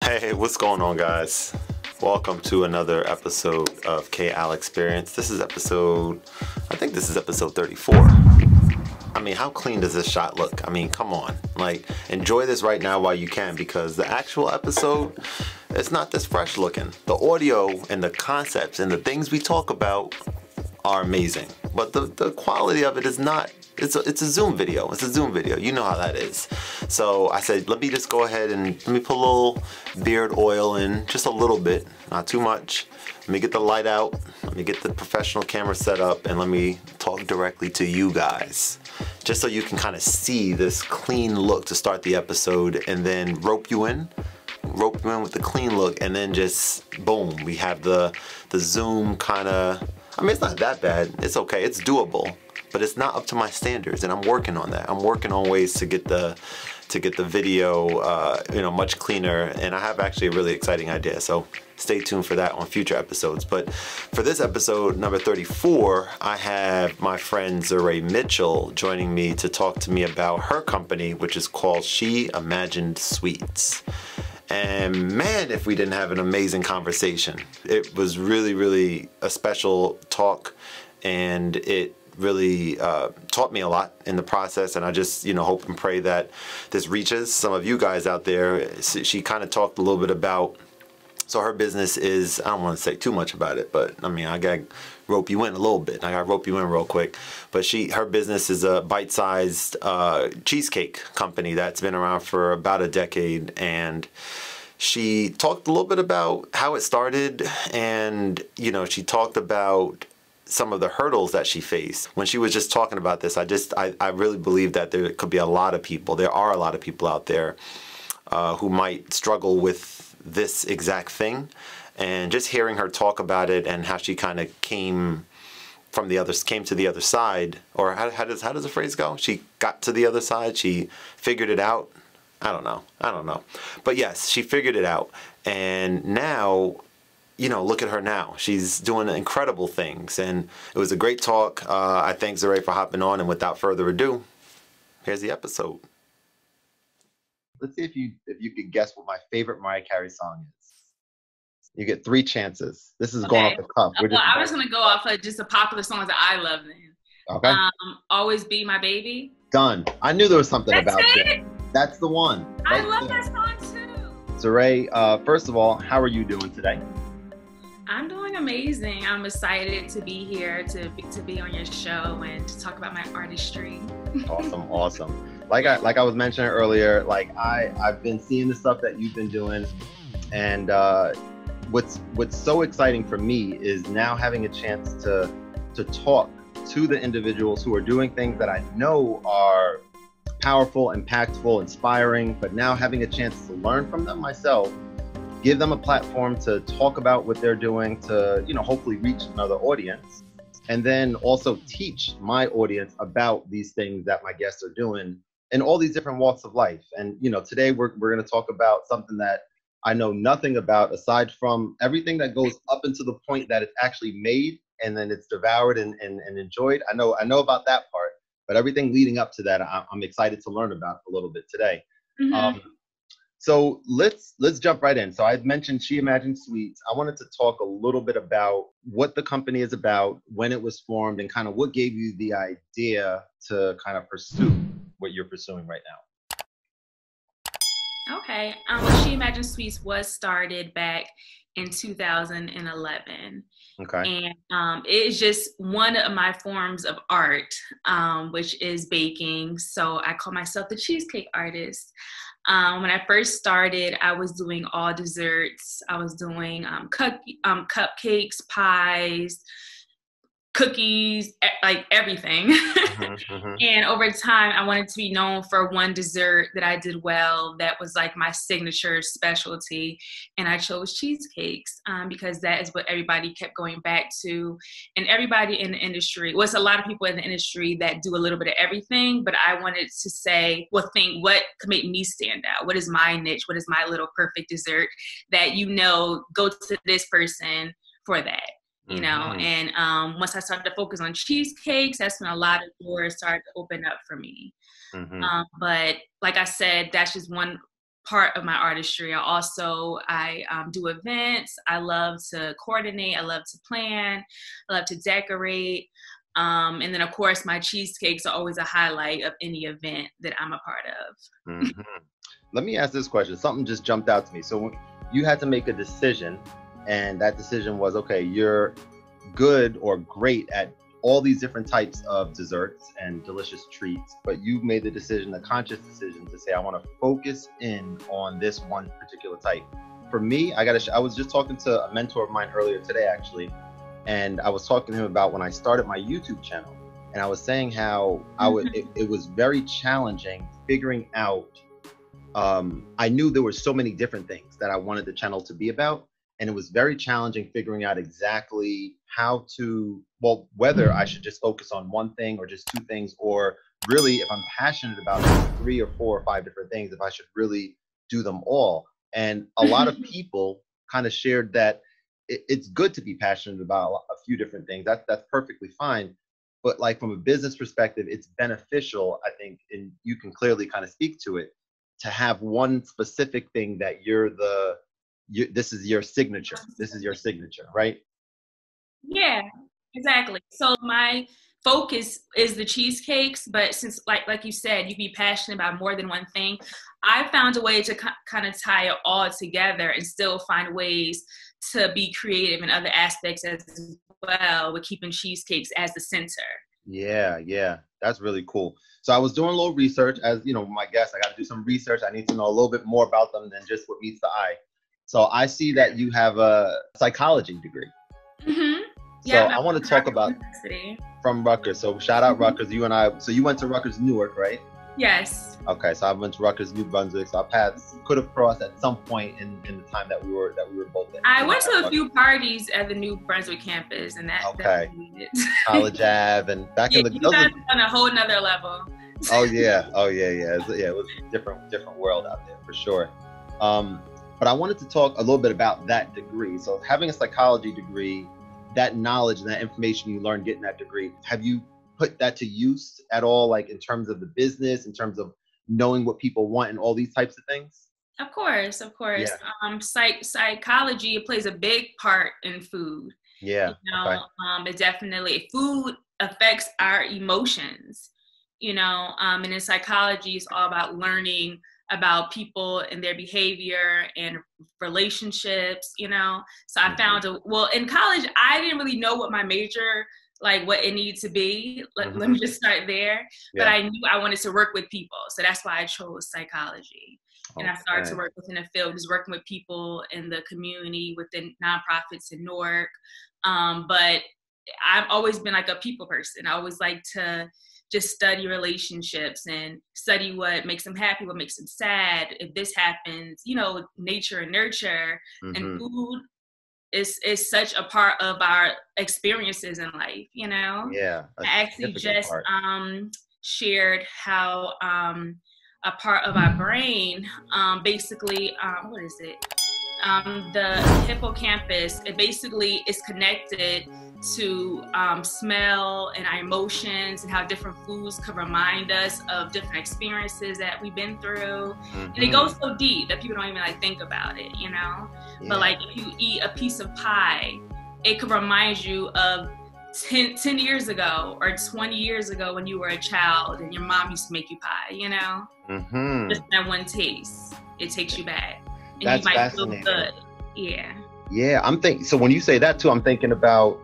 Hey, what's going on, guys? Welcome to another episode of K-Al Experience. I think this is episode 34. I mean, how clean does this shot look? I mean, come on. Like, enjoy this right now while you can, because the actual episode, it's not this fresh looking. The audio and the concepts and the things we talk about are amazing, but the quality of it is not. It's a Zoom video. It's a Zoom video. You know how that is. So I said, let me just go ahead and let me put a little beard oil in, just a little bit, not too much. Let me get the light out. Let me get the professional camera set up, and let me talk directly to you guys, just so you can kind of see this clean look to start the episode, and then rope you in with the clean look, and then just boom, we have the Zoom kind of. I mean, it's not that bad. It's okay. It's doable. But it's not up to my standards, and I'm working on that. I'm working on ways to get the video, much cleaner, and I have actually a really exciting idea. So stay tuned for that on future episodes. But for this episode, number 34, I have my friend Zeray Mitchell joining me to talk to me about her company, which is called She Imagined Sweets. And man, if we didn't have an amazing conversation. It was really, really a special talk, and it really taught me a lot in the process, and I just hope and pray that this reaches some of you guys out there. She kind of talked a little bit about, so her business is, I don't want to say too much about it, but I mean, I got rope you in a little bit. I got rope you in real quick. But her business is a bite-sized cheesecake company that's been around for about a decade, and she talked a little bit about how it started, and she talked about some of the hurdles that she faced. When she was just talking about this, I really believe that there could be a lot of people, there are a lot of people out there who might struggle with this exact thing. And just hearing her talk about it and how she kind of came to the other side, or how does the phrase go? She got to the other side, she figured it out. I don't know. But yes, she figured it out. And now, look at her now. She's doing incredible things, and it was a great talk. I thank Zeray for hopping on, and without further ado, here's the episode. Let's see if you could guess what my favorite Mariah Carey song is. You get 3 chances. This is going off the cuff. I was going to go off of just the popular songs that I love then. Okay. Always Be My Baby. Done. I knew there was something about it. That's the one. I love that song too. Zeray, first of all, how are you doing today? I'm doing amazing. I'm excited to be here, to be on your show and to talk about my artistry. Awesome. Like I was mentioning earlier, like I've been seeing the stuff that you've been doing, and what's so exciting for me is now having a chance to talk to the individuals who are doing things that I know are powerful, impactful, inspiring, but now having a chance to learn from them myself, give them a platform to talk about what they're doing, to hopefully reach another audience, and then also teach my audience about these things that my guests are doing in all these different walks of life. And today we're going to talk about something that I know nothing about, aside from everything that goes up into the point that it's actually made and then it's devoured and enjoyed. I know about that part, but everything leading up to that, I'm excited to learn about a little bit today. Mm-hmm. So let's jump right in. So I mentioned She Imagined Sweets. I wanted to talk a little bit about what the company is about, when it was formed, and kind of what gave you the idea to kind of pursue what you're pursuing right now. Okay. She Imagined Sweets was started back in 2011. Okay. And it is just one of my forms of art, which is baking. So I call myself the cheesecake artist. When I first started, I was doing all desserts. I was doing cupcakes, pies, cookies, like everything. And over time, I wanted to be known for one dessert that I did well, that was like my signature specialty. And I chose cheesecakes because that is what everybody kept going back to. And everybody in the industry, well, it's a lot of people in the industry that do a little bit of everything, but I wanted to say, think what could make me stand out? What is my niche? What is my little perfect dessert that, go to this person for that? And once I started to focus on cheesecakes, that's when a lot of doors started to open up for me. But like I said, that's just one part of my artistry. I do events. I love to coordinate. I love to plan. I love to decorate. And then, of course, my cheesecakes are always a highlight of any event that I'm a part of. Mm-hmm. Let me ask this question. Something just jumped out to me. So you had to make a decision, and that decision was, okay, you're good or great at all these different types of desserts and delicious treats, but you made the decision, a conscious decision, to say, I want to focus in on this one particular type. For me, I was just talking to a mentor of mine earlier today, actually, and I was talking to him about when I started my YouTube channel, and I was saying how it was very challenging figuring out. I knew there were so many different things that I wanted the channel to be about, and it was very challenging figuring out exactly whether I should just focus on one thing or just two things, or really, if I'm passionate about 3 or 4 or 5 different things, if I should really do them all. And a lot of people kind of shared that it's good to be passionate about a few different things. That's perfectly fine. But like from a business perspective, it's beneficial, I think, and you can clearly kind of speak to it, to have one specific thing that this is your signature. This is your signature, right? Yeah, exactly. So my focus is the cheesecakes, but since like you said, you can be passionate about more than one thing. I found a way to kind of tie it all together and still find ways to be creative in other aspects as well, with keeping cheesecakes as the center. Yeah, that's really cool. So I was doing a little research, as you know, my guest. I got to do some research. I need to know a little bit more about them than just what meets the eye. So I see that you have a psychology degree. Mm-hmm. So yeah, I want to talk about from Rutgers. So shout out Rutgers. You and I. So you went to Rutgers Newark, right? Yes. Okay, so I went to Rutgers New Brunswick. So our paths could have crossed at some point in the time that we were both there. I went to a few parties at the New Brunswick campus, and that College Ave and back in the you guys on a whole nother level. Oh yeah. It was a different world out there for sure. But I wanted to talk a little bit about that degree. So having a psychology degree, that knowledge and that information you learned getting that degree, have you put that to use at all, like in terms of the business, in terms of knowing what people want and all these types of things? Of course. Yeah. Psychology plays a big part in food. Yeah. It definitely, food affects our emotions, and in psychology, it's all about learning about people and their behavior and relationships, So I found in college, I didn't really know what my major, like what it needed to be. Let me just start there. Yeah. But I knew I wanted to work with people. So that's why I chose psychology. And I started to work within the field, just working with people in the community, within nonprofits in Newark. But I've always been like a people person. I always like to just study relationships and study what makes them happy, what makes them sad. If this happens, nature and nurture. And food is such a part of our experiences in life, Yeah. I actually just shared how a part of our brain, basically, what is it? The hippocampus, it basically is connected to smell and our emotions, and how different foods can remind us of different experiences that we've been through. And it goes so deep that people don't even think about it, Yeah. But if you eat a piece of pie, it could remind you of 10 years ago or 20 years ago when you were a child and your mom used to make you pie, Just that one taste, it takes you back. And that's you might fascinating. feel good. Yeah. Yeah, so when you say that too, I'm thinking about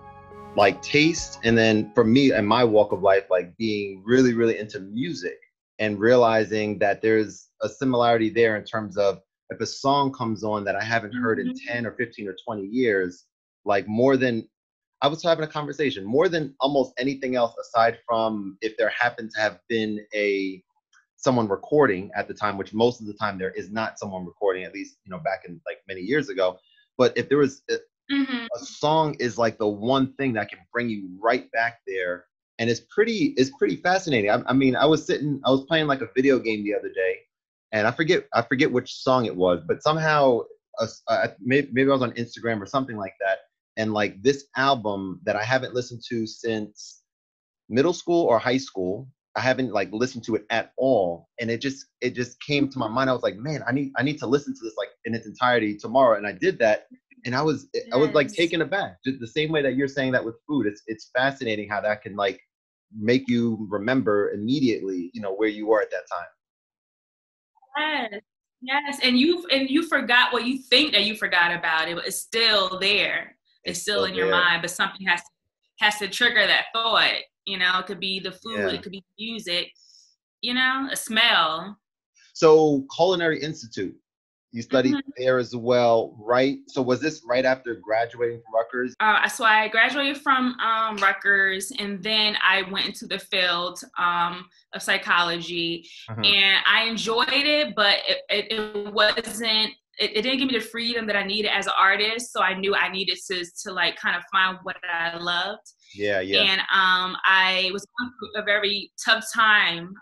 like taste, and then for me and my walk of life, like being really, really into music and realizing that there's a similarity there in terms of if a song comes on that I haven't heard in 10 or 15 or 20 years, like I was having a conversation, more than almost anything else, aside from if there happened to have been someone recording at the time, which most of the time there is not someone recording, at least, back in like many years ago. But if there was a song is like the one thing that can bring you right back there. And it's pretty fascinating. I mean, I was playing like a video game the other day, and I forget which song it was, but somehow maybe I was on Instagram or something like that. And like this album that I haven't listened to since middle school or high school, I haven't like listened to it at all. And it just came to my mind. I was like, man, I need to listen to this like in its entirety tomorrow. And I did that. And I was like taken aback, just the same way that you're saying that with food. It's fascinating how that can like make you remember immediately, you know, where you were at that time. Yes. And you forgot what you think that you forgot about it. It's still there. It's still in your mind, but something has to trigger that thought. You know, it could be the food, it could be music, you know, a smell. So Culinary Institute, you studied there as well, right? So was this right after graduating from Rutgers? So I graduated from Rutgers, and then I went into the field of psychology, and I enjoyed it, but it wasn't. It didn't give me the freedom that I needed as an artist, so I knew I needed to like kind of find what I loved. Yeah. And I was going through a very tough time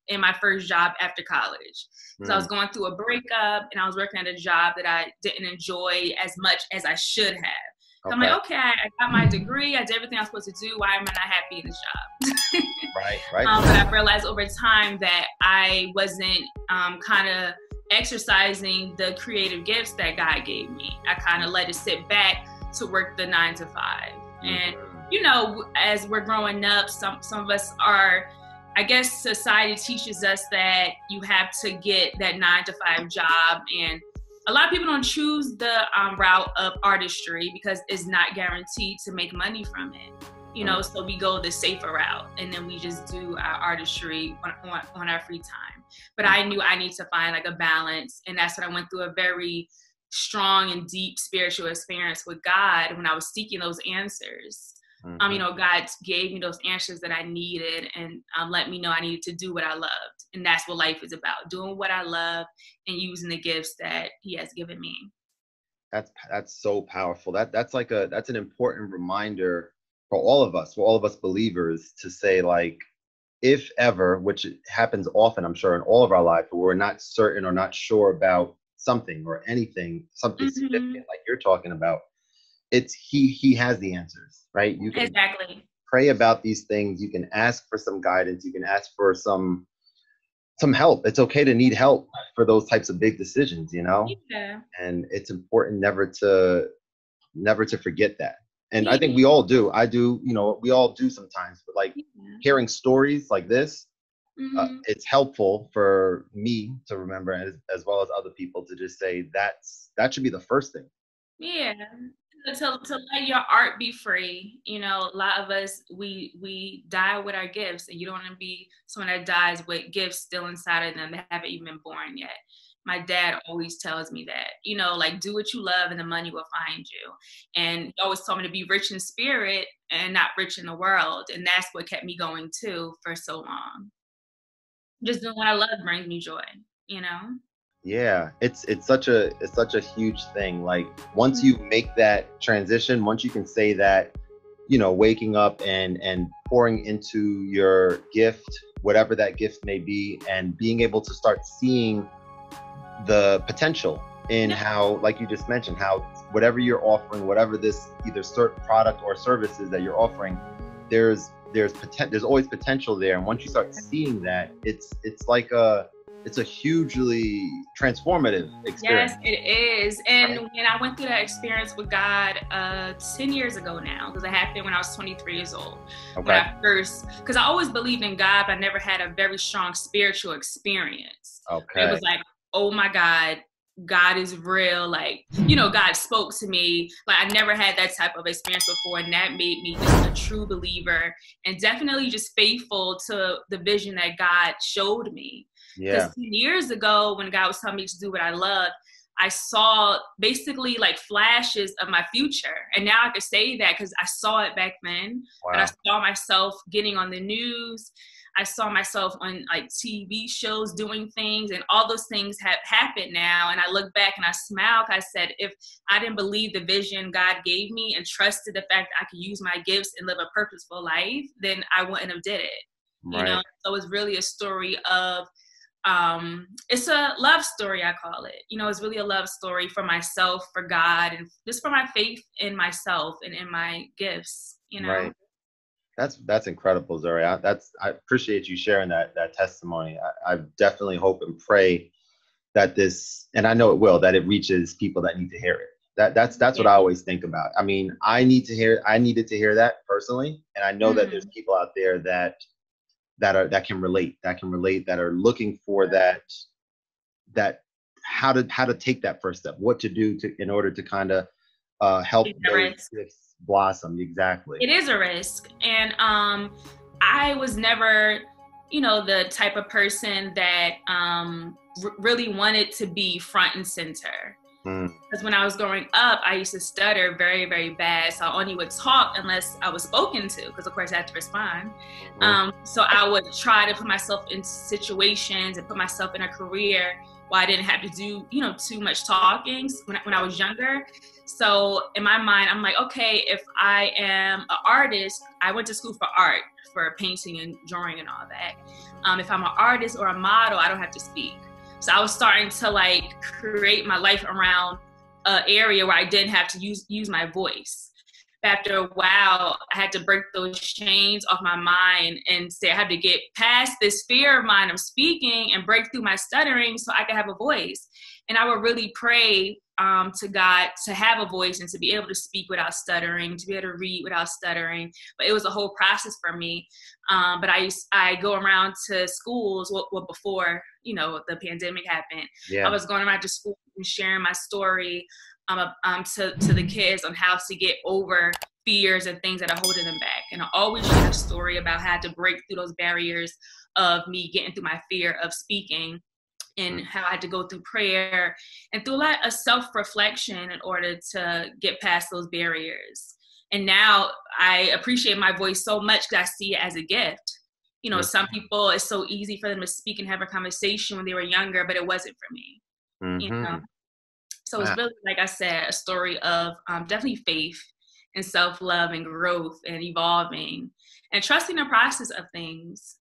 in my first job after college. So I was going through a breakup, and I was working at a job that I didn't enjoy as much as I should have. So I'm like, okay, I got my degree, I did everything I was supposed to do. Why am I not happy in this job? Right. But I realized over time that I wasn't kind of exercising the creative gifts that God gave me. I kind of let it sit back to work the 9 to 5. And you know, as we're growing up, some of us are, I guess society teaches us that you have to get that 9 to 5 job, and a lot of people don't choose the route of artistry because it's not guaranteed to make money from it. You know, so we go the safer route, and then we just do our artistry on our free time. But I knew I need to find like a balance, and that's when I went through a very strong and deep spiritual experience with God when I was seeking those answers. You know, God gave me those answers that I needed, and let me know I needed to do what I loved. And that's what life is about, doing what I love and using the gifts that He has given me. That's so powerful. That's an important reminder for all of us believers, to say like, if ever, which happens often, I'm sure, in all of our lives, but we're not certain or not sure about something or anything, something significant like you're talking about, it's he has the answers, right? You can pray about these things, you can ask for some guidance, you can ask for some help. It's okay to need help for those types of big decisions, you know? And it's important never to forget that. And I think we all do. I do, you know, we all do sometimes, but like hearing stories like this, it's helpful for me to remember, as well as other people, to just say that should be the first thing. Yeah. To let your art be free. You know, a lot of us, we die with our gifts, and you don't want to be someone that dies with gifts still inside of them that haven't even been born yet. My dad always tells me that, you know, like, do what you love and the money will find you. And he always told me to be rich in spirit and not rich in the world. And that's what kept me going too for so long. Just doing what I love brings me joy, you know? Yeah, it's such a huge thing. Like, once you make that transition, once you can say that, you know, waking up and pouring into your gift, whatever that gift may be, and being able to start seeing the potential in how, like you just mentioned, how whatever you're offering, whatever this either product or services that you're offering, there's always potential there. And once you start seeing that, it's a hugely transformative experience. Yes, it is. And when I went through that experience with God 10 years ago now, because it happened when I was 23 years old. When I first, because I always believed in God, but I never had a very strong spiritual experience. It was like, oh my God, God is real. Like, you know, God spoke to me. Like, I never had that type of experience before. And that made me just a true believer, and definitely just faithful to the vision that God showed me. Because 10 years ago, when God was telling me to do what I loved, I saw basically like flashes of my future. And now I could say that because I saw it back then. But I saw myself getting on the news. I saw myself on like TV shows doing things, and all those things have happened now. And I look back and I smile. I said, if I didn't believe the vision God gave me and trusted the fact that I could use my gifts and live a purposeful life, then I wouldn't have did it. You know, so it's really a story of, it's a love story, I call it. You know, it's really a love story for myself, for God, and just for my faith in myself and in my gifts, you know. That's incredible, Zuri. I appreciate you sharing that testimony. I definitely hope and pray that this, and I know it will, that it reaches people that need to hear it. That's what I always think about. I mean, I needed to hear that personally, and I know that there's people out there that can relate, that are looking for that how to take that first step, what to do in order to kind of help those gifts blossom. Exactly. It is a risk. And I was never, the type of person that really wanted to be front and center. Because when I was growing up, I used to stutter very, very bad. So I only would talk unless I was spoken to, because of course I had to respond. So I would try to put myself in situations and put myself in a career where I didn't have to do, too much talking when I was younger. So in my mind, I'm like, okay, if I am an artist, I went to school for art, for painting and drawing and all that. If I'm an artist or a model, I don't have to speak. So I was starting to create my life around an area where I didn't have to use my voice. After a while, I had to break those chains off my mind and say I had to get past this fear of mine of speaking and break through my stuttering so I could have a voice. And I would really pray to God to have a voice and to be able to speak without stuttering, to be able to read without stuttering. But it was a whole process for me. But I go around to schools, before, the pandemic happened. I was going around to school and sharing my story to the kids on how to get over fears and things that are holding them back. And I always share a story about how to break through those barriers of me getting through my fear of speaking, and how I had to go through prayer and through a lot of self-reflection in order to get past those barriers. And now I appreciate my voice so much because I see it as a gift. Some people, it's so easy for them to speak and have a conversation when they were younger, but it wasn't for me. So it's really, like I said, a story of definitely faith and self-love and growth and evolving and trusting the process of things.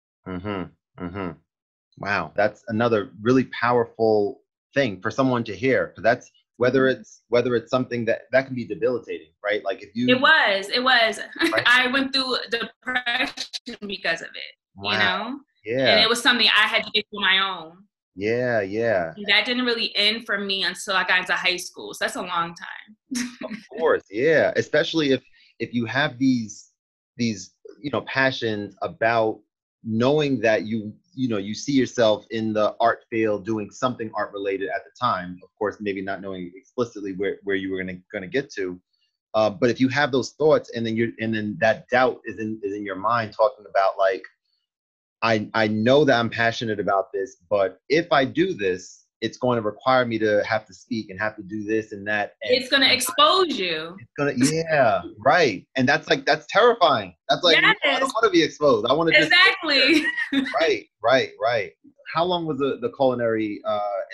Wow, that's another really powerful thing for someone to hear. That's whether it's something that can be debilitating, right? Like if you. It was. Right? I went through depression because of it. Wow. Yeah. And it was something I had to get through my own. Yeah. That didn't really end for me until I got into high school. So that's a long time. Of course, yeah. Especially if you have these passions about knowing that you see yourself in the art field doing something art related at the time, of course, maybe not knowing explicitly where you were going to get to, but if you have those thoughts and then that doubt is in your mind talking about I know that I'm passionate about this, but if I do this, it's going to require me to have to speak and have to do this and that. And it's going to expose you. Yeah, right. And that's terrifying. That's I don't want to be exposed. I want to exactly. Right. How long was the culinary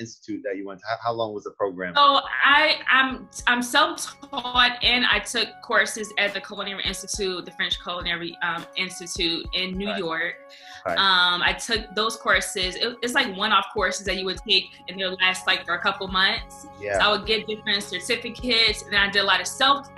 institute that you went to? How long was the program? So I'm self-taught, and I took courses at the Culinary Institute, the French Culinary Institute in New York. I took those courses. It's like one-off courses that you would take and they'll last for a couple months. So I would get different certificates, and I did a lot of self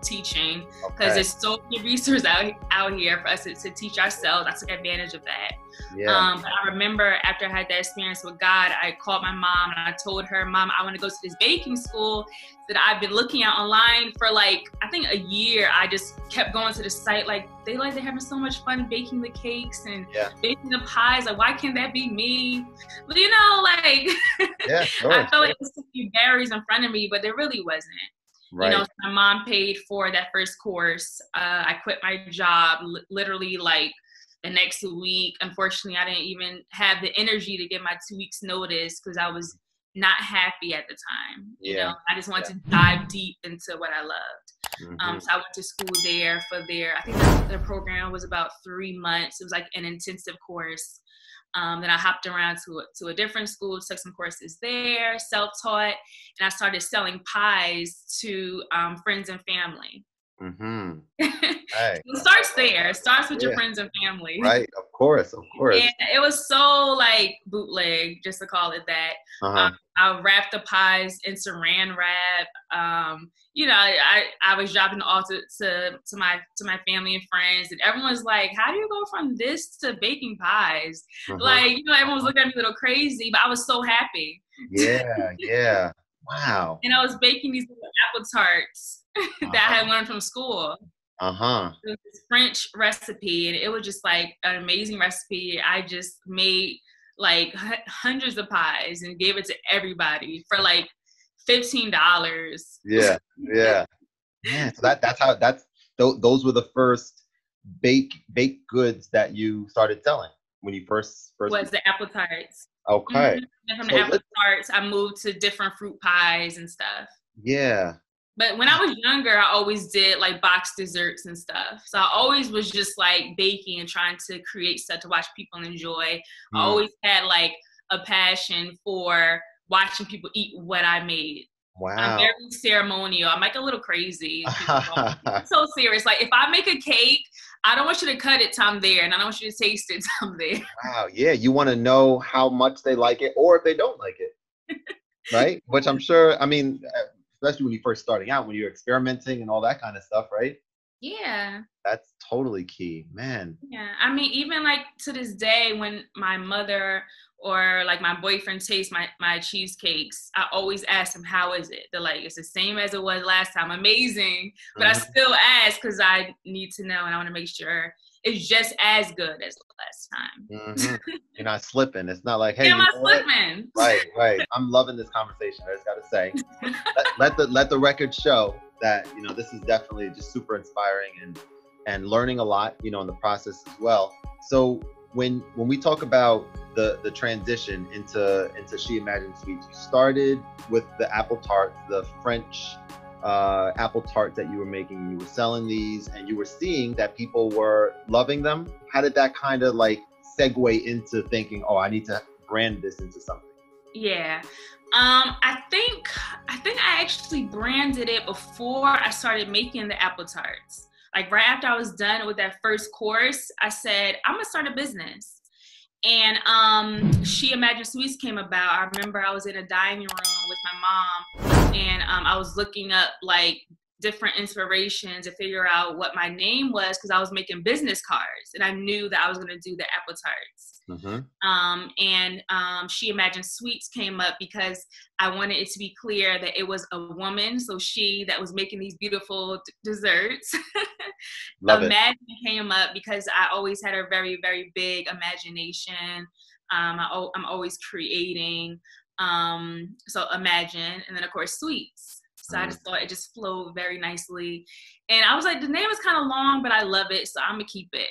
teaching because there's so many resources out here for us to teach ourselves. I took advantage of that. But I remember after I had that experience with God, I called my mom and I told her, Mom, I want to go to this baking school that I've been looking at online for I think a year. I just kept going to the site. They're having so much fun baking the cakes and baking the pies. Why can't that be me? But sure, I felt like there's a few barriers in front of me, but there really wasn't. Right. So my mom paid for that first course. I quit my job literally the next week. Unfortunately, I didn't even have the energy to give my 2 weeks notice because I was not happy at the time. I just wanted to dive deep into what I loved. So I went to school there I think the program was about 3 months. It was an intensive course. Then I hopped around to a different school, took some courses there, self-taught, and I started selling pies to friends and family. Right. It starts there. It starts with your friends and family. Right, of course. And it was so bootleg, just to call it that. I I'll wrap the pies in saran wrap. You know, I was dropping all to my family and friends, and everyone's like, "How do you go from this to baking pies?" Like, you know, everyone was looking at me a little crazy, but I was so happy. Yeah, yeah. Wow. And I was baking these little apple tarts that I had learned from school. It was this French recipe, and it was just like an amazing recipe. I just made like hundreds of pies and gave it to everybody for like $15. Yeah, yeah. Yeah. So those were the first baked goods that you started selling when you first was the apple tarts. Okay. And from the apple tarts, I moved to different fruit pies and stuff. Yeah. But when I was younger, I always did like boxed desserts and stuff. So I always was just like baking and trying to create stuff to watch people enjoy. I always had like a passion for watching people eat what I made. Wow. I'm very ceremonial. I'm like a little crazy. I'm so serious. Like if I make a cake, I don't want you to cut it till I'm there, and I don't want you to taste it till I'm there. Wow. Yeah. You want to know how much they like it, or if they don't like it, right? Which I'm sure, I mean, especially when you're first starting out, when you're experimenting and all that kind of stuff, right? Yeah. That's totally key, man. Yeah. I mean, even like to this day, when my mother or like my boyfriend tastes my cheesecakes, I always ask them, how is it? They're like, it's the same as it was last time. Amazing. But I still ask because I need to know, and I want to make sure it's just as good as the last time. You're not slipping. It's not like, hey, I'm not slipping. Right. I'm loving this conversation. I just got to say, let the record show that, you know, this is definitely just super inspiring and learning a lot, you know, in the process as well. So when we talk about the transition into She Imagined Sweets, you started with the apple tarts, the French apple tarts that you were making. You were selling these, and you were seeing that people were loving them. How did that kind of like segue into thinking, oh, I need to brand this into something? Yeah. I think I actually branded it before I started making the apple tarts. Like right after I was done with that first course, I said, I'm gonna start a business. And She Imagined Sweets came about. I remember I was in a dining room with my mom, and I was looking up like different inspirations to figure out what my name was, because I was making business cards and I knew that I was going to do the apple tarts. She Imagined Sweets came up because I wanted it to be clear that it was a woman, so she, that was making these beautiful desserts. Imagine came up because I always had a very, very big imagination. I'm always creating. So Imagine, and then of course Sweets. So I just thought it just flowed very nicely. And I was like, the name is kind of long, but I love it, so I'm going to keep it.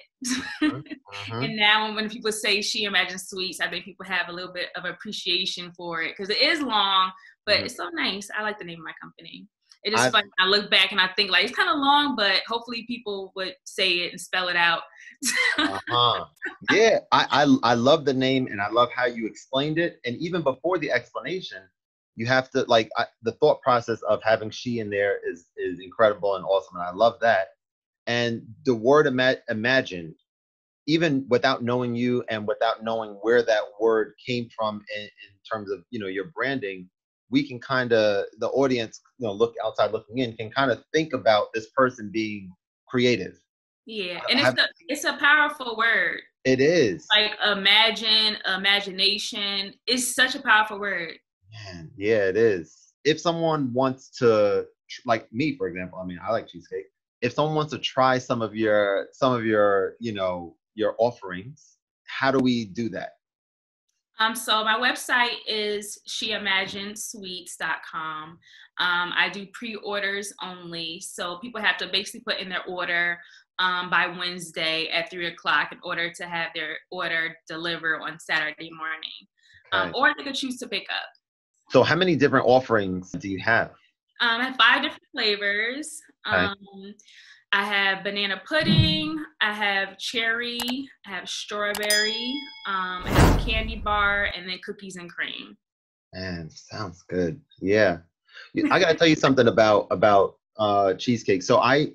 And now when people say She Imagined Sweets, I think people have a little bit of appreciation for it, because it is long, but it's so nice. I like the name of my company. It is fun. I look back and I think like, it's kind of long, but hopefully people would say it and spell it out. Yeah, I love the name, and I love how you explained it. And even before the explanation, you have to like the thought process of having she in there is incredible and awesome, and I love that. And the word imagine, even without knowing you and without knowing where that word came from in terms of, you know, your branding, we can kind of, the audience, you know, look outside looking in, can kind of think about this person being creative. Yeah, and it's a powerful word. It is. Like imagine, imagination is such a powerful word. Man, yeah, it is. If someone wants to, like me, for example, I mean, I like cheesecake. If someone wants to try some of your, you know, your offerings, how do we do that? So my website is sheimaginedsweets.com. I do pre-orders only. So people have to basically put in their order by Wednesday at 3:00 in order to have their order delivered on Saturday morning. Or they could choose to pick up. So how many different offerings do you have? I have 5 different flavors. I have banana pudding, I have cherry, I have strawberry, I have candy bar, and then cookies and cream. Man, sounds good. Yeah. I got to tell you something about cheesecake. So I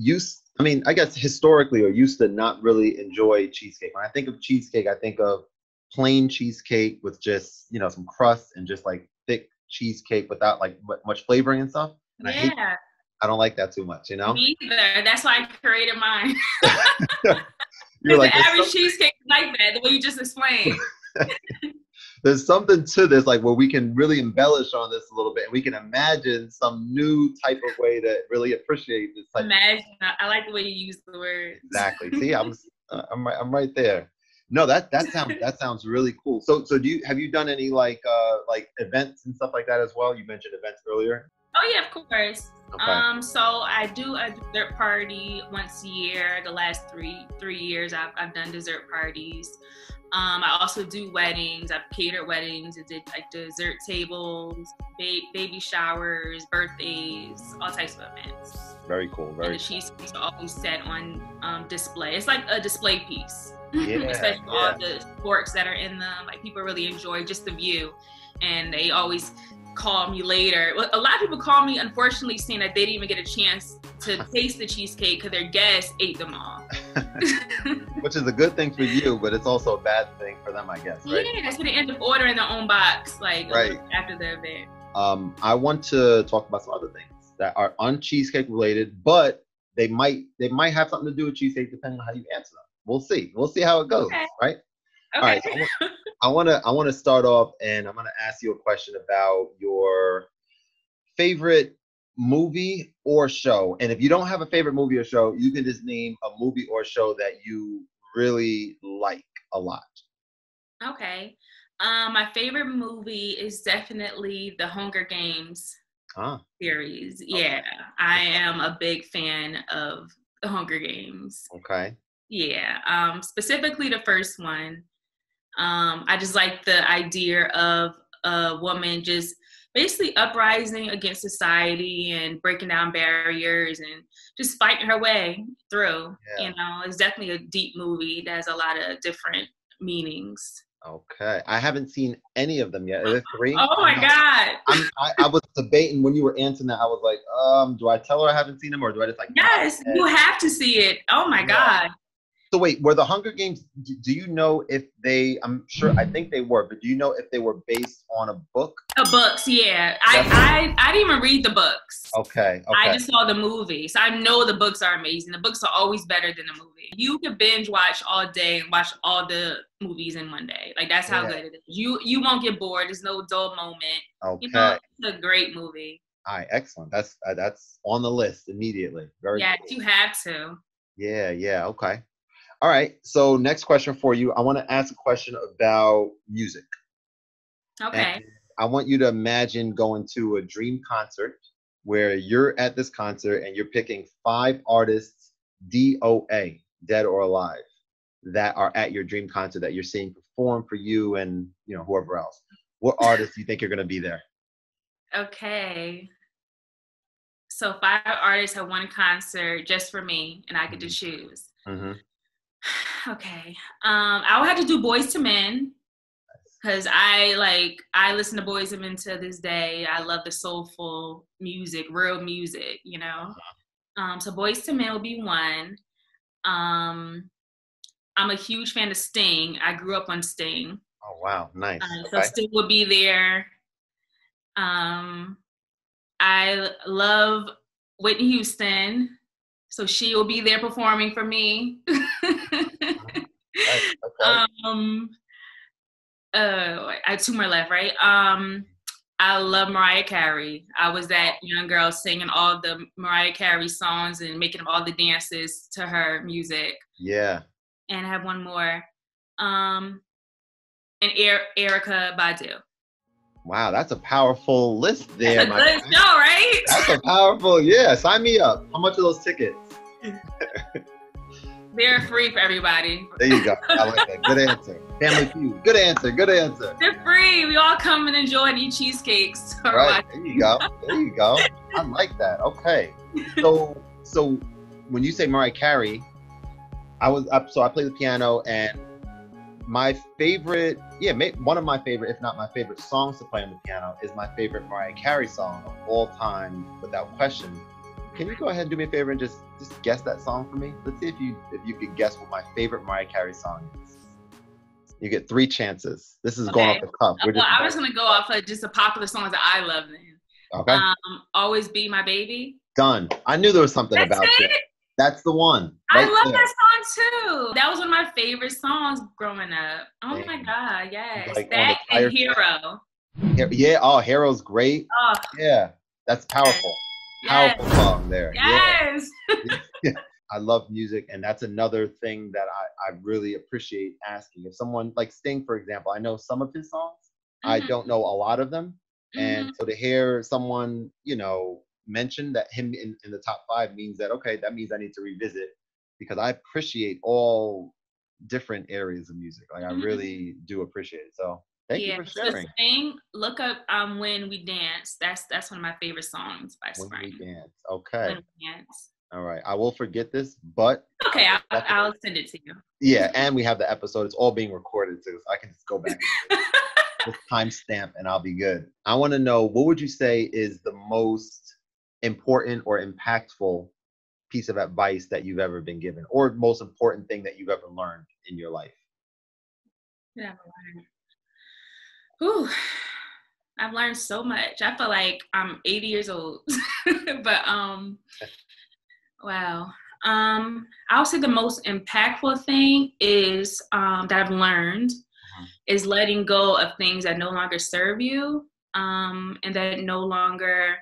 guess historically, or used to not really enjoy cheesecake. When I think of cheesecake, I think of plain cheesecake with just, you know, some crust and just like cheesecake without like much flavoring and stuff. And Yeah. I don't like that too much, you know? Me either. That's why I created mine. You're like, the average cheesecake is like that, the way you just explained. there's something to this, like where we can really embellish on this a little bit, and we can imagine some new type of way to really appreciate this type. Imagine. I like the way you use the word. Exactly. See, I'm right there. No, that sounds really cool. So have you done any like events and stuff like that as well? You mentioned events earlier. Oh yeah, of course. Okay. So I do a dessert party once a year. The last three years, I've done dessert parties. I also do weddings. I've catered weddings. I did like dessert tables, baby showers, birthdays, all types of events. Very cool. And the cheesecakes are always set on display. It's like a display piece. Yeah, Especially all the forks that are in them. Like people really enjoy just the view, and they always call me later. A lot of people call me, unfortunately, saying that they didn't even get a chance to taste the cheesecake because their guests ate them all. Which is a good thing for you, but it's also a bad thing for them, I guess, right? Yeah, that's when they end up ordering their own box, like right after the event. I want to talk about some other things that are un-cheesecake related, but they might have something to do with cheesecake depending on how you answer them. We'll see how it goes, okay. Right? Okay. All right. So I want to start off, and I'm going to ask you a question about your favorite movie or show. And if you don't have a favorite movie or show, you can just name a movie or show that you really like a lot. Okay. My favorite movie is definitely the Hunger Games series. Okay. Yeah, I am a big fan of the Hunger Games. Okay. Yeah. Specifically the first one. I just like the idea of a woman just basically uprising against society and breaking down barriers and just fighting her way through. Yeah. You know, it's definitely a deep movie that has a lot of different meanings. Okay. I haven't seen any of them yet. Are there 3? Oh my God. I was debating when you were answering that. I was like, do I tell her I haven't seen them, or do I just like? Yes, you have to see it. Oh my God. So wait, were the Hunger Games, do you know if they, I think they were, but do you know if they were based on a book? Books, yeah. I didn't even read the books. Okay. I just saw the movie. So I know the books are amazing. The books are always better than the movie. You could binge watch all day and watch all the movies in one day. Like that's how good it is. You won't get bored. There's no dull moment. Okay. You know, it's a great movie. All right, excellent. That's on the list immediately. Very yes, cool. You have to. Yeah, okay. All right, so next question for you. I want to ask a question about music. Okay. And I want you to imagine going to a dream concert where you're at this concert and you're picking 5 artists, DOA, dead or alive, that are at your dream concert that you're seeing perform for you and whoever else. What artists do you think are going to be there? Okay. So 5 artists at one concert just for me, and I get to choose. Mm-hmm. Okay. I would have to do Boyz II Men because I listen to Boyz II Men to this day. I love the soulful music, real music, So Boyz II Men will be one. I'm a huge fan of Sting. I grew up on Sting. Oh wow, nice. So Sting will be there. I love Whitney Houston. So she will be there performing for me. Okay. I have 2 more left, right? I love Mariah Carey. I was that young girl singing all the Mariah Carey songs and making all the dances to her music. Yeah. And I have one more. And Erykah Badu. Wow, that's a powerful list there. That's a good show, right? That's a powerful, yeah. Sign me up. How much are those tickets? They're free for everybody. There you go. I like that. Good answer. Family Feud. Good answer. They're free. We all come and enjoy and eat cheesecakes. Right. There you go. I like that. Okay. So when you say Mariah Carey, I play the piano, and my favorite, one of my favorite, if not my favorite songs to play on the piano is my favorite Mariah Carey song of all time, without question. Can you go ahead and do me a favor and just guess that song for me? Let's see if you could guess what my favorite Mariah Carey song is. You get 3 chances. This is going Okay. off the cuff. We're Well, just I was gonna go off of just the popular songs that I love then. okay. Always Be My Baby. Done. I knew there was something That's about you. it. That's the one. I Right love there. that song too. That was one of my favorite songs growing up. Oh my Damn. God, yes. Like on That the tire and Hero. Yeah. Oh, Hero's great. Oh, Yeah. That's powerful. yes. Powerful song there. Yes. Yeah. I love music, and that's another thing that I really appreciate asking. If someone like Sting, for example, I know some of his songs. I Mhm, don't know a lot of them. And mhm. so to hear someone, mention that him in the top 5 means that, okay, that means I need to revisit, because I appreciate all different areas of music. Like I Mhm. really do appreciate it. So thank you Yeah. for So sharing. Sting, look up When We Dance. That's one of my favorite songs by When We Spring. Dance. When Okay. We Dance. All right. I will forget this, but Okay, I will definitely- I'll send it to you. yeah, and we have the episode. It's all being recorded too, so I can just go back and just timestamp and I'll be good. I want to know, what would you say is the most important or impactful piece of advice that you've ever been given, or most important thing that you've ever learned in your life? Yeah. Whew. I've learned so much. I feel like I'm 80 years old. But wow. I'll say the most impactful thing is that I've learned is letting go of things that no longer serve you, and that no longer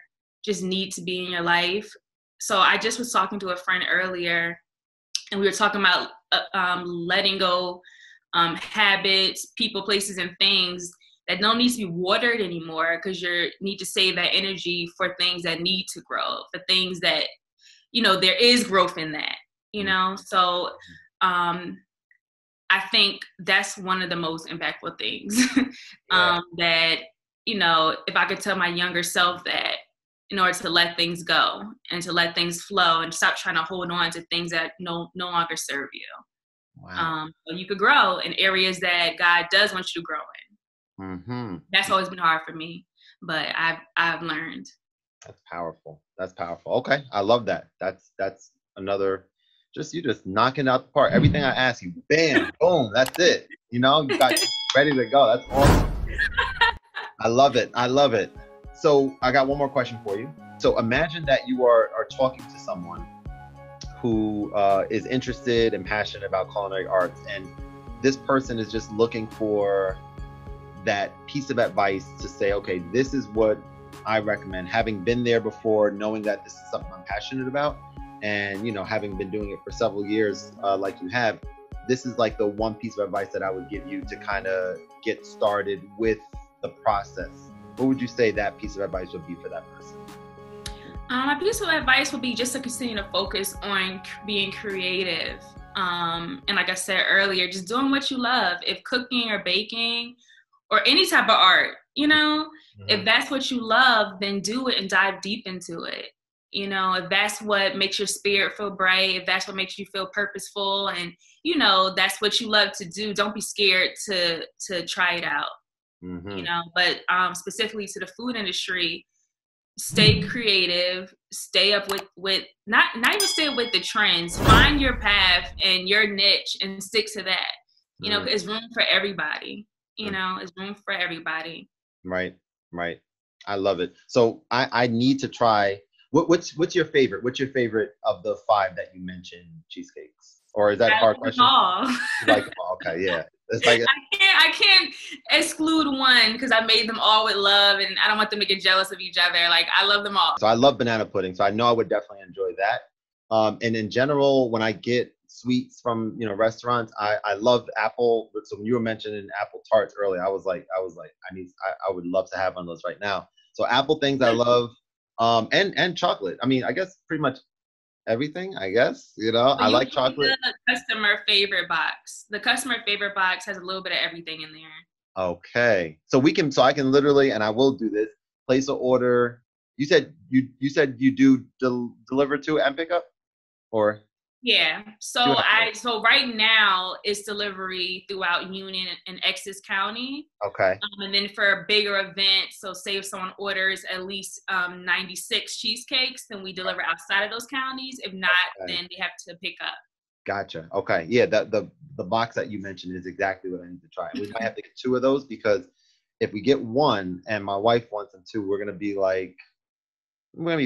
just need to be in your life. So I just was talking to a friend earlier, and we were talking about letting go habits, people, places, and things that don't need to be watered anymore, because you need to save that energy for things that need to grow, for things that, there is growth in that, So I think that's one of the most impactful things. Yeah. That, if I could tell my younger self that, in order to let things go and to let things flow and stop trying to hold on to things that no longer serve you. Wow. So you could grow in areas that God does want you to grow in. Mm-hmm. That's always been hard for me, but I've learned. That's powerful. That's powerful. Okay, I love that. That's another. You just knocking out the park. Everything I ask you, bam, boom, that's it. You got ready to go. That's awesome. I love it. I love it. So I got one more question for you. So imagine that you are talking to someone who is interested and passionate about culinary arts, and this person is just looking for that piece of advice to say, okay, this is what I recommend, having been there before, knowing that this is something I'm passionate about, and having been doing it for several years, like you have. This is like the one piece of advice that I would give you to kind of get started with the process. What would you say that piece of advice would be for that person? My piece of advice would be just to continue to focus on being creative. And like I said earlier, just doing what you love. If cooking or baking or any type of art, if that's what you love, then do it and dive deep into it. If that's what makes your spirit feel bright, if that's what makes you feel purposeful, and that's what you love to do, don't be scared to try it out. But specifically to the food industry, stay creative, stay up with not even stay with the trends, find your path and your niche and stick to that. It's room for everybody. It's room for everybody. Right. I love it. So I need to try. What's your favorite? What's your favorite of the 5 that you mentioned cheesecakes? Or is that a hard question? All. You like them all? Okay, yeah. It's like I can't exclude one because I made them all with love, and I don't want them to get jealous of each other. Like, I love them all. So I love banana pudding, so I know I would definitely enjoy that. And in general, when I get sweets from restaurants, I love apple. So when you were mentioning apple tarts earlier, I was like, I would love to have one of those right now. So apple things I love, and chocolate. I mean, I guess pretty much everything. I guess I like chocolate. The customer favorite box. The customer favorite box has a little bit of everything in there. Okay, so I can literally, and I will do this, place an order. You said you do deliver to and pick up, or? Yeah. So right now it's delivery throughout Union and Essex County. Okay. And then for a bigger event, so say if someone orders at least 96 cheesecakes, then we deliver outside of those counties. If not, then they have to pick up. Gotcha. Okay. Yeah. The the box that you mentioned is exactly what I need to try. We might have to get 2 of those, because if we get 1 and my wife wants them too, we're gonna be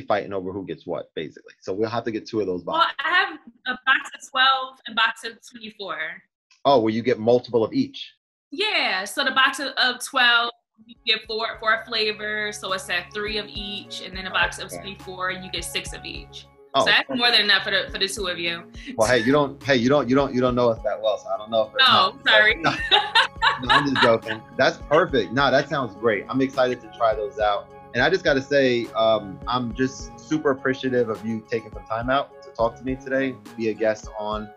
fighting over who gets what, basically. So we'll have to get 2 of those boxes. Well, I have a box of 12 and box of 24. Oh, well, you get multiple of each. Yeah, so the box of 12, you get four flavors, so it's at 3 of each, and then a box of 24, you get 6 of each. Oh, so that's more than enough for the 2 of you. Well, hey, you don't know us that well, so I don't know if. No, sorry. No, I'm just joking. That's perfect. No, that sounds great. I'm excited to try those out. And I just got to say, I'm just super appreciative of you taking some time out to talk to me today, be a guest on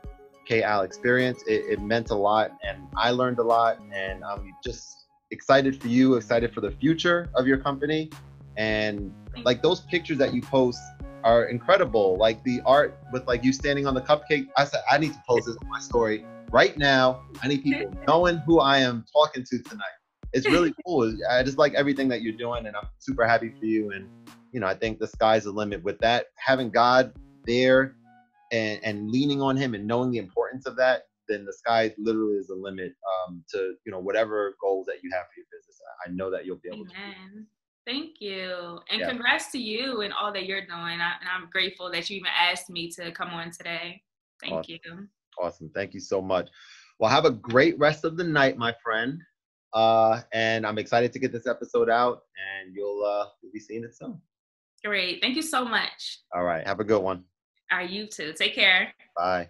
K-Al Experience. It meant a lot, and I learned a lot, and I'm just excited for you, excited for the future of your company. And like those pictures that you post are incredible. Like the art with like you standing on the cupcake. I said, I need to post this on my story right now. I need people knowing who I am talking to tonight. It's really cool. I just like everything that you're doing, and I'm super happy for you. And, you know, I think the sky's the limit with that. Having God there and leaning on him and knowing the importance of that, then the sky literally is the limit to, you know, whatever goals that you have for your business. I know that you'll be able to. Amen. Thank you. And Yeah. Congrats to you and all that you're doing. And I'm grateful that you even asked me to come on today. Thank Awesome. you. Awesome. Thank you so much. Well, have a great rest of the night, my friend. And I'm excited to get this episode out, and you'll be seeing it soon. Great. Thank you so much. All right. Have a good one. All right, you too. Take care. Bye.